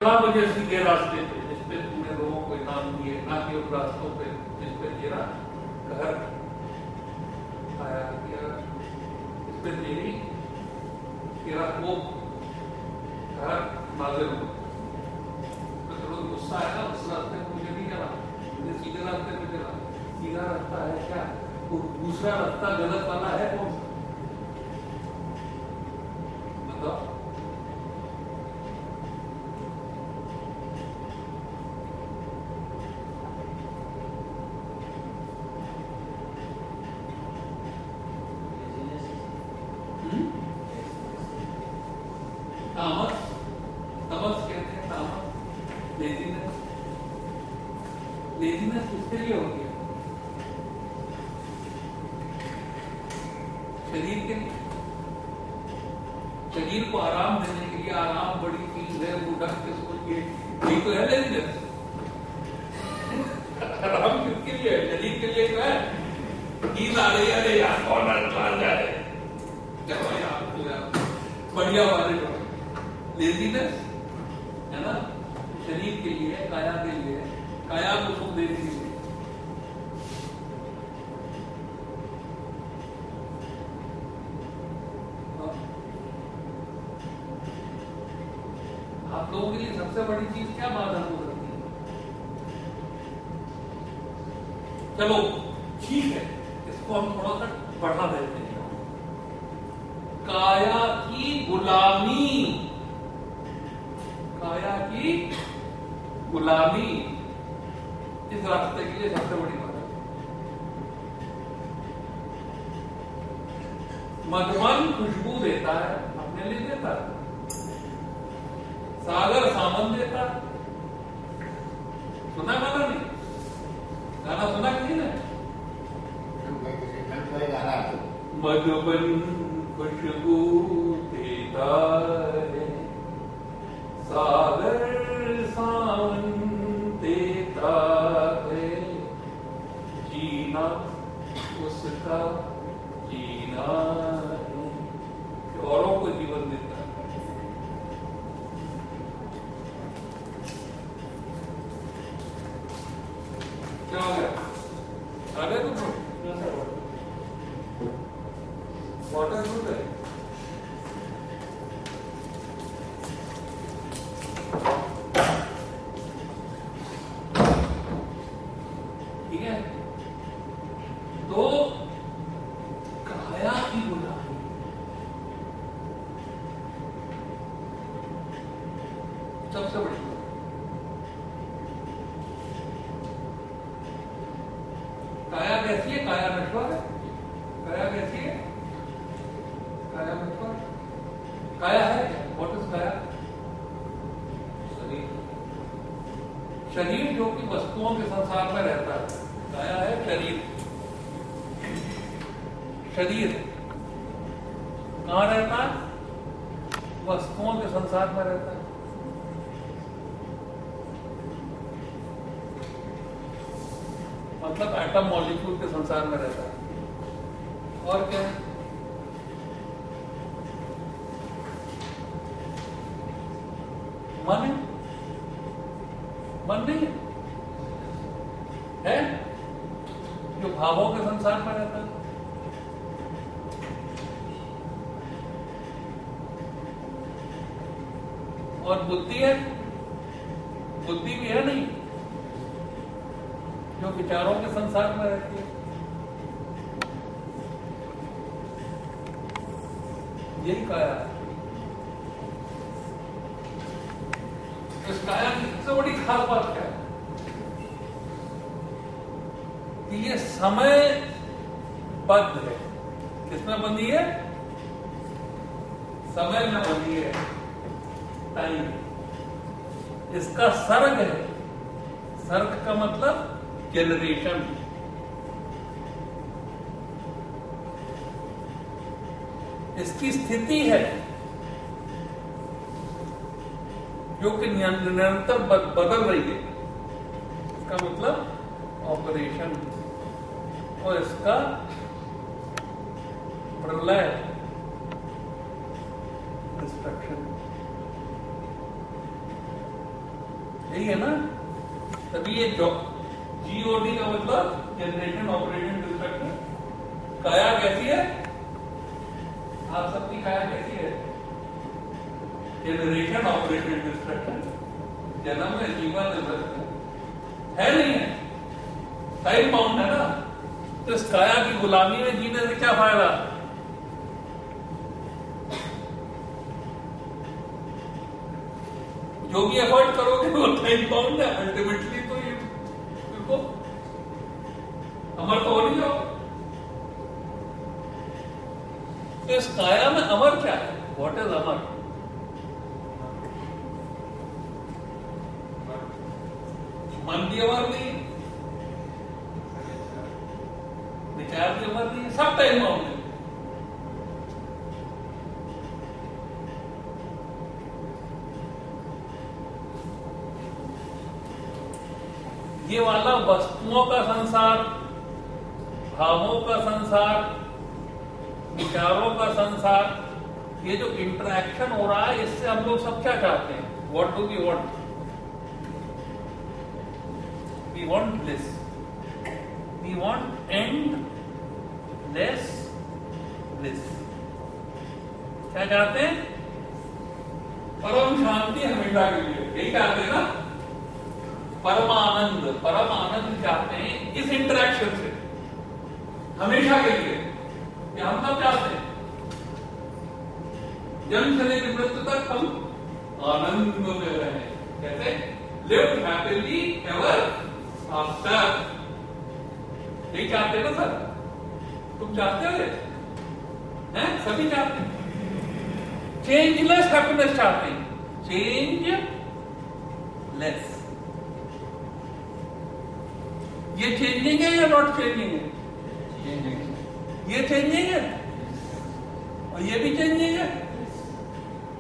मुझे सीधे रास्ते पे जिस पे तूने लोगों को इनाम दिए, ना कि उन रास्तों पे जिस पे तेरा घर आया किया, इस पे तेरा कोप घर नाजिल हो। तो थोड़ा गुस्सा आया, उस रास्ते में मुझे नहीं चला, मुझे सीधे रास्ते पे चला। सीधा रास्ता है क्या? वो दूसरा रास्ता गलत वाला है कौन सा? बताओ। तामस, तमस कहते हैं तामस, लेजीनेस। लेजीनेस किसके लिए होती है? शरीर के लिए। शरीर को आराम देने के लिए, आराम बड़ी चीज है, वो ढंग से सोचिए, यही तो है लेजीनेस। आराम किसके लिए है? शरीर के लिए तो है। नींद आ रही है, अरे यार कौन चला जाए, चलो यार बढ़िया वाले लेजीनेस है ना, शरीर के लिए, काया के लिए, काया को सुख देने के लिए। आप लोगों के लिए सबसे बड़ी चीज क्या बाधा हो सकती है? चलो ठीक है, इसको हम थोड़ा सा बढ़ा देते हैं। काया की गुलामी, काया की गुलामी इस रास्ते के लिए सबसे बड़ी बात है। मधुबन खुशबू देता है, अपने लिए देता है। सागर सामन देता है। सुना गाना नहीं? गाना सुना कि नहीं? मधुबन खुशबू देता है, सागर सावन देता है, जीना उसका जीना है, औरों को जीवन देता है। क्या हो गया? आ गया तुम? वाटर फ्रूट है। ठीक है, तो काया की गुलामी, सबसे बड़ी बात। काया कैसी है? काया नश्वर है। काया कैसी है? काया नश्वर। काया है क्या? व्हाट इज काया? शरीर। शरीर जो कि वस्तुओं के संसार में रहता है, काया है शरीर। शरीर कहां रहता है? वस्तुओं के संसार में रहता है। मतलब एटम मॉलिक्यूल के संसार में रहता है। और क्या है? मन है? मन नहीं है, जो भावों के संसार में रहता है। और बुद्धि है? बुद्धि भी है नहीं, जो विचारों के संसार में रहती है। यही काया है। इस काया की सबसे बड़ी खास बात क्या है? कि ये समय बद्ध है। किसमें बंधी है? समय में बंधी है, टाइम। इसका सर्ग है। सर्ग का मतलब जनरेशन। इसकी स्थिति है जो कि निरंतर बदल रही है। इसका मतलब ऑपरेशन। और इसका प्रलय, डिस्ट्रक्शन। यही है ना? तभी ये जीओडी का मतलब जनरेशन ऑपरेशन डिस्ट्रक्शन। काया कैसी है? आप सबकी काया कैसी है? Generation operation destruction. जन्म है, जीवन है नहीं है, टाइम बाउंड है ना। तो इस काया की गुलामी में जीने से क्या फायदा? जो भी एफर्ट करोगे वो टाइम बाउंड है, अल्टीमेटली तो ये देखो अमर तो हो नहीं जाओ। तो इस काया में अमर क्या है? व्हाट इज अमर? मन भी अमर नहीं, विचार भी अमर नहीं, सब टाइम बाउंड है। ये वाला वस्तुओं का संसार, भावों का संसार, विचारों का संसार, ये जो इंटरैक्शन हो रहा है, इससे हम लोग सब क्या चाहते हैं? What do we want? We want bliss, we want endless bliss. क्या चाहते हैं? परम शांति हमेशा के लिए, यही चाहते हैं ना? परमानंद, परम आनंद चाहते हैं इस इंटरैक्शन से हमेशा के लिए। ये हम सब चाहते हैं, जन्म से लेकर मृत्यु तक हम आनंद में रहे। कैसे? Live happily ever after. यही चाहते ना सर? तुम चाहते हो? हैं? सभी चाहते हैं। चेंजलेस हैप्पीनेस चाहते हैं, चेंजलेस। ये चेंजिंग है या नॉट चेंजिंग है? ये चेंजिंग है, और ये भी चेंजिंग है,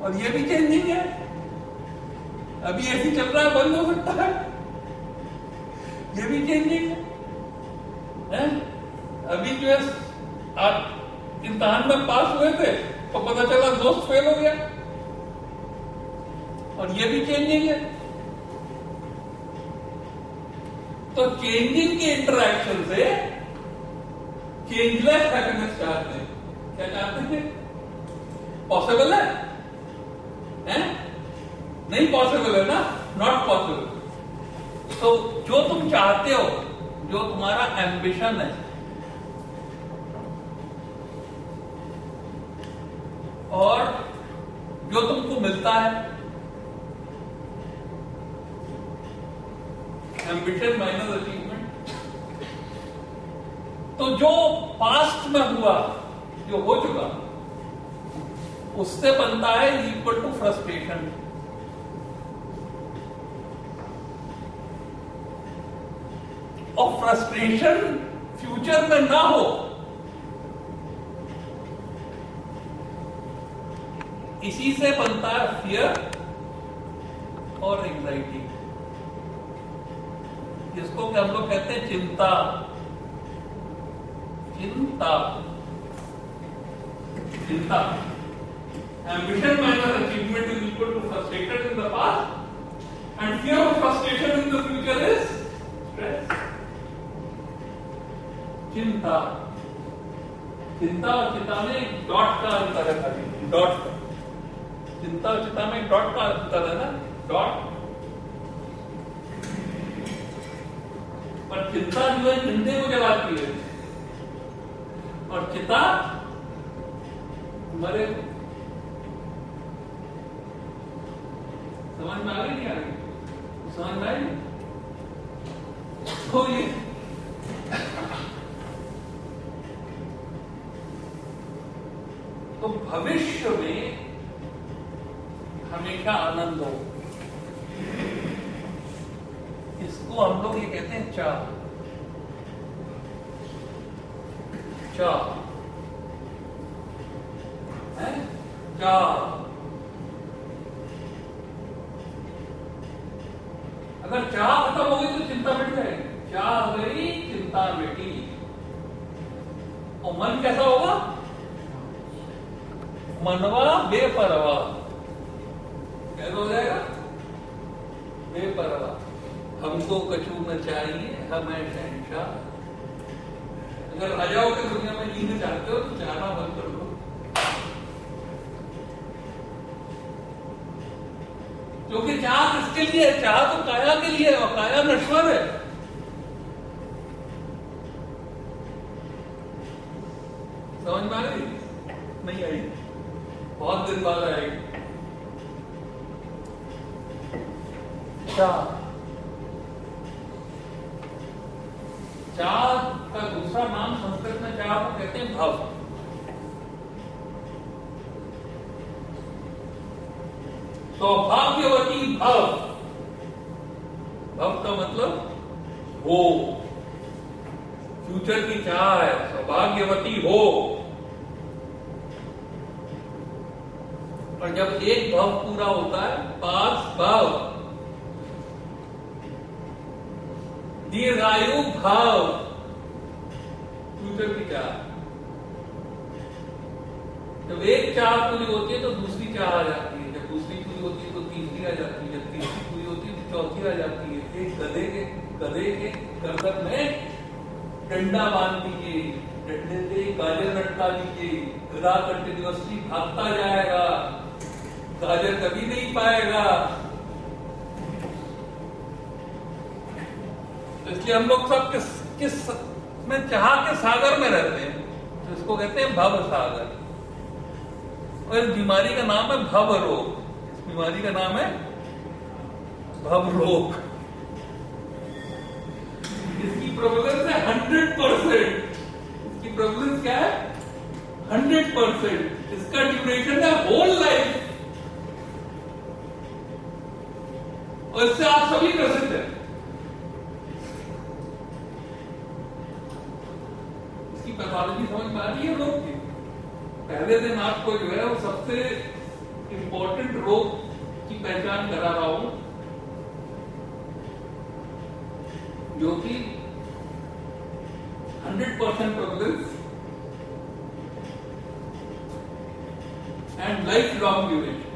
और ये भी चेंजिंग है। अभी ऐसी चल रहा है, बंद हो सकता है। ये भी चेंजिंग है? अभी जो है आप इम्तिहान में पास हुए थे तो पता चला दोस्त फेल हो गया, और ये भी चेंजिंग है। तो चेंजिंग के इंटरैक्शन से चेंजलेस हैप्पीनेस चाहते हैं। क्या चाहते हैं? पॉसिबल है? नहीं पॉसिबल है ना? Not possible. तो जो तुम चाहते हो, जो तुम्हारा एम्बिशन है, और जो तुमको मिलता है, एम्बिशन माइनस अचीवमेंट, तो जो पास्ट में हुआ, जो हो चुका, उससे बनता है इक्वल टू फ्रस्ट्रेशन। और फ्रस्ट्रेशन फ्यूचर में ना हो, इसी से बनता है फियर और एंजाइटी, जिसको कि हम लोग कहते हैं चिंता। चिंता, चिंता। Ambition minus achievement is equal to frustration in the past, and fear of frustration in the future is stress. चिंता, चिंता और चिंता में एक डॉट का अंतर है खाली, डॉट का। चिंता और चिंता में एक डॉट का अंतर है ना, डॉट। पर चिंता जो है चिंते को जलाती है, और चिता मरे। समझ में आ गई? नहीं आ गई? समझ में आई? तो ये तो भविष्य में हमेशा आनंद हो, इसको हम लोग ये कहते हैं चाह। चाह है, चाह। अगर चाह खत्म हो गई तो चिंता मिट जाएगी। चाह गई, चिंता मिटी। और मन कैसा होगा? मनवा बेपरवाह। कैसा हो जाएगा? बेपरवाह, हमको कछु न चाहिए, हमें शहंशाह। अगर राजाओं की दुनिया में जीना चाहते हो तो चाहना बंद कर दो, क्योंकि चाह किसके लिए है? चाह तो काया के लिए है, और काया नश्वर है। समझ में आ गई? नहीं आई? बहुत दिन बाद आएगी। चाह, चाह का दूसरा नाम संस्कृत में चाह को कहते हैं भव। सौभाग्यवती भव, भव का मतलब हो, फ्यूचर की चाह है, सौभाग्यवती हो। और जब एक भव पूरा होता है, 5 भव, दीर्घायु भाव, फ्यूचर की चाह। जब एक चाह पूरी होती है तो दूसरी चाह आ जाती है, जब दूसरी पूरी होती है तो तीसरी आ जाती है, जब तीसरी पूरी होती है तो चौथी आ जाती है। एक गधे के गर्दन में डंडा बांध दीजिए, डंडे से गाजर लटका दीजिए, गधा कंटिन्यूअसली भागता जाएगा, गाजर कभी नहीं पाएगा। इसलिए हम लोग सब किस में चाह के सागर में रहते हैं, तो इसको कहते हैं भव सागर। और इस बीमारी का नाम है भव रोग। इस बीमारी का नाम है भव रोग। इसकी प्रेवलेंस है 100%। इसकी प्रेवलेंस क्या है? 100%। इसका ड्यूरेशन है होल लाइफ, और इससे आप सभी ग्रसित हैं। इसकी पैथोलॉजी समझ में आ रही है रोग की? पहले दिन आपको जो है वो सबसे इंपॉर्टेंट रोग की पहचान करा रहा हूं, जो कि 100% prevalence and life long duration.